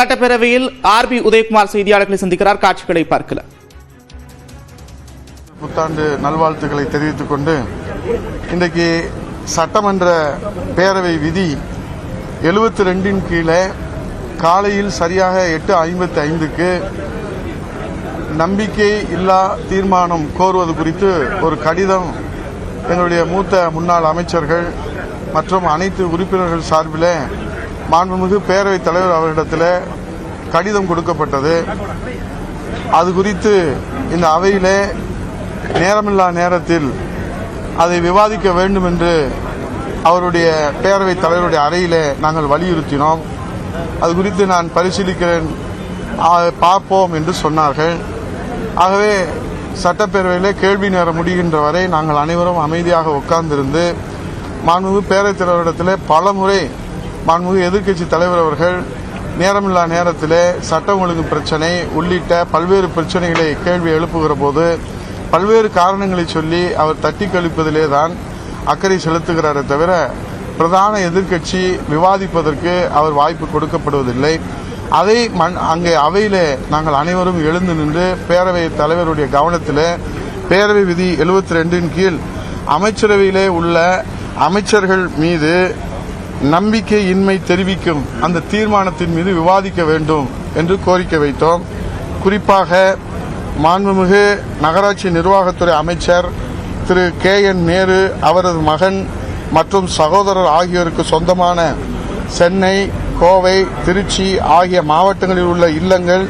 சட்டப்பேரவையில் ஆர்பி உதயகுமார் செய்தியாளர்களை சந்திக்கிறார். காட்சிகளை பார்க்கலாம். புத்தாண்டு நல்வாழ்த்துக்களை தெரிவித்துக் கொண்டு இன்றைக்கு சட்டமன்ற பேரவை விதி 72 கீழே காலையில் சரியாக 8:55க்கு நம்பிக்கை இல்லா தீர்மானம் கோருவது குறித்து ஒரு கடிதம் எங்களுடைய மூத்த முன்னாள் அமைச்சர்கள் மற்றும் அனைத்து உறுப்பினர்கள் சார்பில் மாண்புமிகு பேரவைத் தலைவர் அவரிடத்தில் கடிதம் கொடுக்கப்பட்டது. அது குறித்து இந்த அவையிலே நேரமில்லா நேரத்தில் அதை விவாதிக்க வேண்டும் என்று அவருடைய பேரவைத் தலைவருடைய அறையிலே நாங்கள் வலியுறுத்தினோம். அது குறித்து நான் பரிசீலிக்கிறேன், பார்ப்போம் என்று சொன்னார்கள். ஆகவே சட்டப்பேரவையிலே கேள்வி நேரம் முடிகின்ற வரை நாங்கள் அனைவரும் அமைதியாக உட்கார்ந்திருந்து மாண்புமிகு பேரவைத் தலைவரிடத்தில் பல முறை மாண்புமிகு எதிர்க்கட்சி தலைவர் அவர்கள் நேரமில்லா நேரத்திலே சட்டம் ஒழுங்கு பிரச்சனை உள்ளிட்ட பல்வேறு பிரச்சனைகளை கேள்வி எழுப்புகிற போது பல்வேறு காரணங்களை சொல்லி அவர் தட்டி கழிப்பதிலே தான் அக்கறை செலுத்துகிறாரே தவிர பிரதான எதிர்க்கட்சி விவாதிப்பதற்கு அவர் வாய்ப்பு கொடுக்கப்படுவதில்லை. அதை அங்கே அவையிலே நாங்கள் அனைவரும் எழுந்து நின்று பேரவைத் தலைவருடைய கவனத்தில் பேரவை விதி 72 கீழ் அமைச்சரவையிலே உள்ள அமைச்சர்கள் மீது நம்பிக்கையின்மை தெரிவிக்கும் அந்த தீர்மானத்தின் மீது விவாதிக்க வேண்டும் என்று கோரிக்கை வைத்தோம். குறிப்பாக மாண்புமிகு நகராட்சி நிர்வாகத்துறை அமைச்சர் திரு KN நேரு, அவரது மகன் மற்றும் சகோதரர் ஆகியோருக்கு சொந்தமான சென்னை, கோவை, திருச்சி ஆகிய மாவட்டங்களில் உள்ள இல்லங்கள்,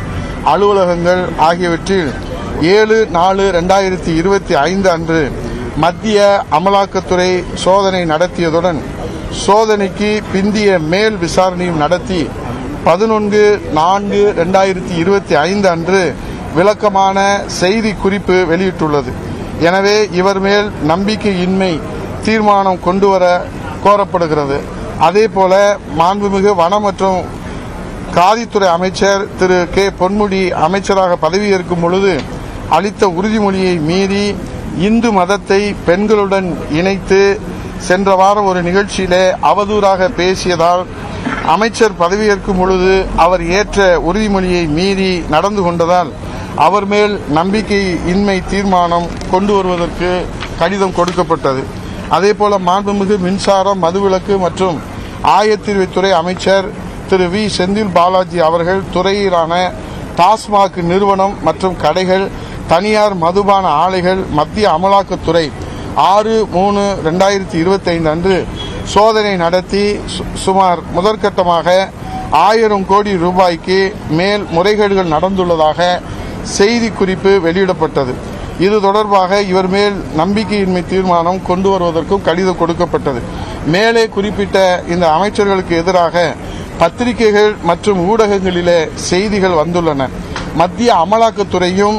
அலுவலகங்கள் ஆகியவற்றில் 7/4/2025 அன்று மத்திய அமலாக்கத்துறை சோதனை நடத்தியதுடன் சோதனைக்கு பிந்திய மேல் விசாரணையும் நடத்தி 11/4/2025 அன்று விளக்கமான செய்தி குறிப்பு வெளியிட்டுள்ளது. எனவே இவர் மேல் நம்பிக்கையின்மை தீர்மானம் கொண்டுவர கோரப்படுகிறது. அதேபோல மாண்புமிகு வன மற்றும் காதித்துறை அமைச்சர் திரு K. பொன்முடி அமைச்சராக பதவியேற்கும் பொழுது அளித்த உறுதிமொழியை மீறி இந்து மதத்தை பெண்களுடன் இணைத்து சென்ற வாரம் ஒரு நிகழ்ச்சியிலே அவதூறாக பேசியதால் அமைச்சர் பதவியேற்கும் பொழுது அவர் ஏற்ற உறுதிமொழியை மீறி நடந்து கொண்டதால் அவர் மேல் நம்பிக்கையின்மை தீர்மானம் கொண்டு வருவதற்கு கடிதம் கொடுக்கப்பட்டது. அதேபோல மாண்புமிகு மின்சாரம், மதுவிலக்கு மற்றும் ஆயத்தீர்வைத்துறை அமைச்சர் திரு V. செந்தில் பாலாஜி அவர்கள் துறையிலான டாஸ்மாக் நிறுவனம் மற்றும் கடைகள், தனியார் மதுபான ஆலைகள் மத்திய அமலாக்கத்துறை 6/3/2025 அன்று சோதனை நடத்தி சுமார் முதற்கட்டமாக 1000 கோடி ரூபாய்க்கு மேல் முறைகேடுகள் நடந்துள்ளதாக செய்தி குறிப்பு வெளியிடப்பட்டது. இது தொடர்பாக இவர் மேல் நம்பிக்கையின்மை தீர்மானம் கொண்டு வருவதற்கும் கடிதம் கொடுக்கப்பட்டது. மேலே குறிப்பிட்ட இந்த அமைச்சர்களுக்கு எதிராக பத்திரிகைகள் மற்றும் ஊடகங்களிலே செய்திகள் வந்துள்ளன. மத்திய அமலாக்கத்துறையும்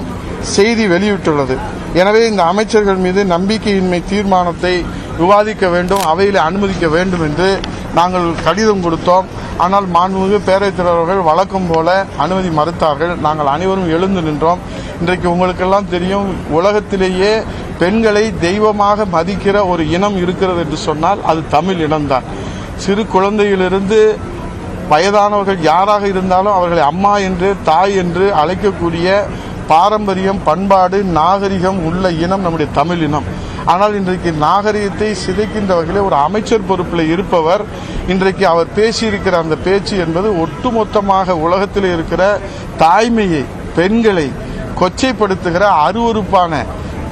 செய்தி வெளியிட்டுள்ளது. எனவே இந்த அமைச்சர்கள் மீது நம்பிக்கையின்மை தீர்மானத்தை விவாதிக்க வேண்டும், அவையில் அனுமதிக்க வேண்டும் என்று நாங்கள் கடிதம் கொடுத்தோம். ஆனால் மாண்புமிகு பேரவைத் தலைவர்கள் வழக்கம் போல அனுமதி மறுத்தார்கள். நாங்கள் அனைவரும் எழுந்து நின்றோம். இன்றைக்கு உங்களுக்கெல்லாம் தெரியும், உலகத்திலேயே பெண்களை தெய்வமாக மதிக்கிற ஒரு இனம் இருக்கிறது என்று சொன்னால் அது தமிழ் இனம்தான். சிறு குழந்தையிலிருந்து வயதானவர்கள் யாராக இருந்தாலும் அவர்களை அம்மா என்று, தாய் என்று அழைக்கக்கூடிய பாரம்பரியம், பண்பாடு, நாகரிகம் உள்ள இனம் நம்முடைய தமிழ் இனம். ஆனால் இன்றைக்கு நாகரிகத்தை சிதைக்கின்ற வகையில் ஒரு அமைச்சர் பொறுப்பில் இருப்பவர் இன்றைக்கு அவர் பேசியிருக்கிற அந்த பேச்சு என்பது ஒட்டுமொத்தமாக உலகத்தில் இருக்கிற தாய்மையை, பெண்களை கொச்சைப்படுத்துகிற அருவருப்பான,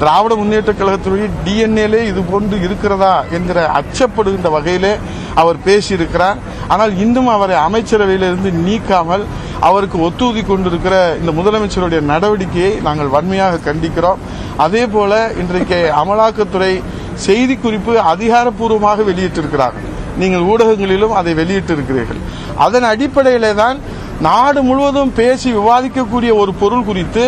திராவிட முன்னேற்ற கழகத்தினுடைய DNA இது போன்று இருக்கிறதா என்கிற அச்சப்படுகின்ற வகையிலே அவர் பேசியிருக்கிறார். ஆனால் இன்னும் அவரை அமைச்சரவையிலிருந்து நீக்காமல் அவருக்கு ஒத்துழைத்து கொண்டிருக்கிற இந்த முதலமைச்சருடைய நடவடிக்கையை நாங்கள் வன்மையாக கண்டிக்கிறோம். அதே போல இன்றைக்கு அமலாக்கத்துறை செய்தி குறிப்பு அதிகாரப்பூர்வமாக வெளியிட்டிருக்கிறார். நீங்கள் ஊடகங்களிலும் அதை வெளியிட்டிருக்கிறீர்கள். அதன் அடிப்படையிலே தான் நாடு முழுவதும் பேசி விவாதிக்கக்கூடிய ஒரு பொருள் குறித்து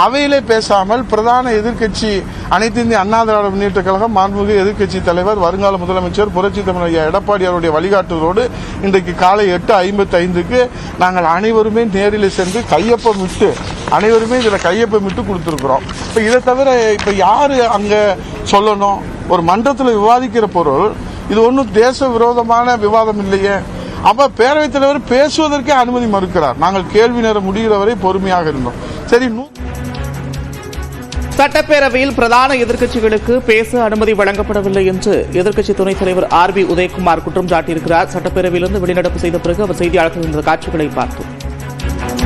அவையிலே பேசாமல் பிரதான எதிர்க்கட்சி அனைத்து இந்திய அண்ணா திராவிட முன்னேற்ற கழகம் மாண்புமிகு எதிர்க்கட்சி தலைவர் வருங்கால முதலமைச்சர் புரட்சி தமிழர் எடப்பாடி அவருடைய வழிகாட்டுதலோடு இன்றைக்கு காலை 8:55க்கு நாங்கள் அனைவருமே நேரில் சென்று கையொப்பமிட்டு அனைவருமே இதில் கையொப்பமிட்டு கொடுத்துருக்குறோம். இப்போ இதை தவிர இப்போ யார் அங்கே சொல்லணும்? ஒரு மன்றத்தில் விவாதிக்கிற பொருள் இது ஒன்றும் தேச விரோதமான விவாதம் இல்லையே. அப்ப பேரவைத் தலைவர் பேசுவதற்கே அனுமதி மறுக்கிறார். நாங்கள் கேள்வி நேரம் முடிகிற வரை பொறுமையாக இருந்தோம். சரி, சட்டப்பேரவையில் பிரதான எதிர்க்கட்சிகளுக்கு பேச அனுமதி வழங்கப்படவில்லை என்று எதிர்க்கட்சி துணைத் தலைவர் RB உதயகுமார் குற்றம் சாட்டியிருக்கிறார். சட்டப்பேரவையிலிருந்து வெளிநடப்பு செய்த பிறகு அவர் செய்தியாளர்கள் இந்த காட்சிகளை பார்த்தோம்.